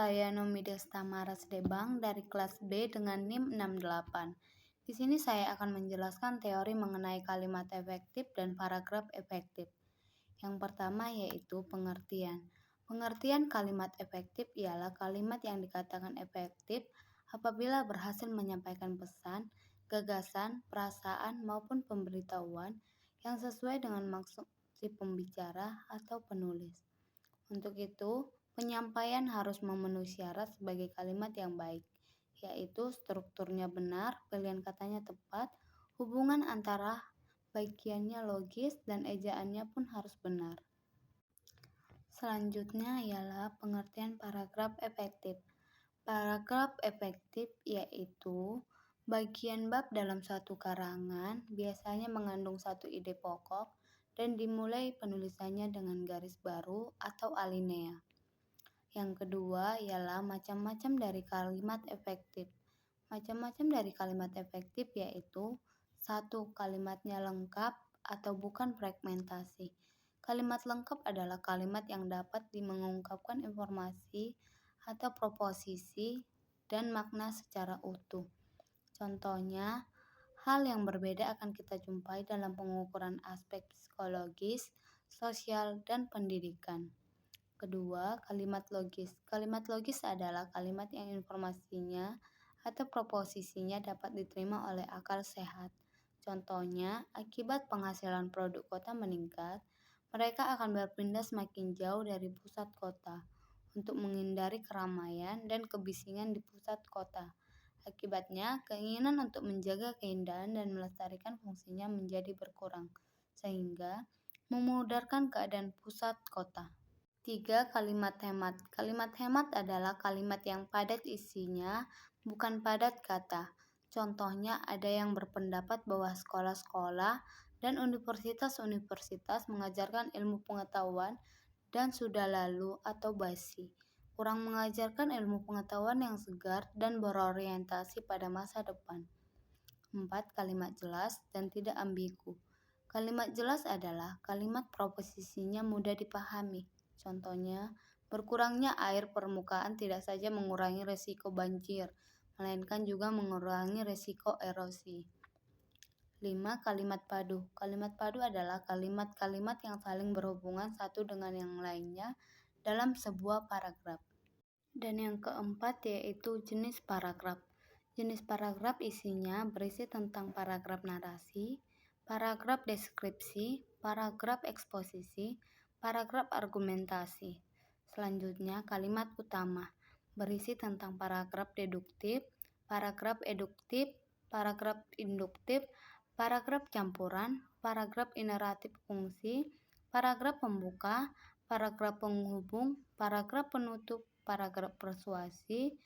saya Nomides Tamaras Debang dari kelas B dengan NIM 68. Di sini saya akan menjelaskan teori mengenai kalimat efektif dan paragraf efektif. Yang pertama yaitu pengertian. Pengertian kalimat efektif ialah kalimat yang dikatakan efektif apabila berhasil menyampaikan pesan, gagasan, perasaan, maupun pemberitahuan yang sesuai dengan maksud si pembicara atau penulis. Untuk itu, penyampaian harus memenuhi syarat sebagai kalimat yang baik, yaitu strukturnya benar, pilihan katanya tepat, hubungan antara bagiannya logis, dan ejaannya pun harus benar. Selanjutnya ialah pengertian paragraf efektif. Paragraf efektif yaitu bagian bab dalam suatu karangan, biasanya mengandung satu ide pokok dan dimulai penulisannya dengan garis baru atau alinea. Yang kedua ialah macam-macam dari kalimat efektif. Macam-macam dari kalimat efektif yaitu 1. Kalimatnya lengkap atau bukan fragmentasi. Kalimat lengkap adalah kalimat yang dapat mengungkapkan informasi atau proposisi dan makna secara utuh. Contohnya, hal yang berbeda akan kita jumpai dalam pengukuran aspek psikologis, sosial, dan pendidikan. Kedua, kalimat logis. Kalimat logis adalah kalimat yang informasinya atau proposisinya dapat diterima oleh akal sehat. Contohnya, akibat penghasilan produk kota meningkat, mereka akan berpindah semakin jauh dari pusat kota untuk menghindari keramaian dan kebisingan di pusat kota. Akibatnya, keinginan untuk menjaga keindahan dan melestarikan fungsinya menjadi berkurang, sehingga memudahkan keadaan pusat kota. 3. Kalimat hemat. Kalimat hemat adalah kalimat yang padat isinya, bukan padat kata. Contohnya ada yang berpendapat bahwa sekolah-sekolah dan universitas-universitas mengajarkan ilmu pengetahuan dan sudah lalu atau basi, kurang mengajarkan ilmu pengetahuan yang segar dan berorientasi pada masa depan. 4. Kalimat jelas dan tidak ambigu. Kalimat jelas adalah kalimat proposisinya mudah dipahami. Contohnya, berkurangnya air permukaan tidak saja mengurangi risiko banjir, melainkan juga mengurangi risiko erosi. 5. Kalimat padu. Kalimat padu adalah kalimat-kalimat yang saling berhubungan satu dengan yang lainnya dalam sebuah paragraf. Dan yang keempat yaitu jenis paragraf. Jenis paragraf isinya berisi tentang paragraf narasi, paragraf deskripsi, paragraf eksposisi, paragraf argumentasi. Selanjutnya, kalimat utama berisi tentang paragraf deduktif, paragraf eduktif, paragraf induktif, paragraf campuran, paragraf ineratif fungsi, paragraf pembuka, paragraf penghubung, paragraf penutup, paragraf persuasi.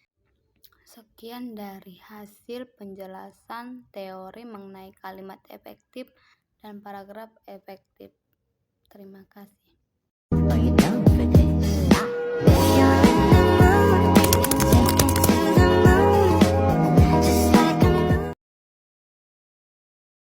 Sekian dari hasil penjelasan teori mengenai kalimat efektif dan paragraf efektif. Terima kasih.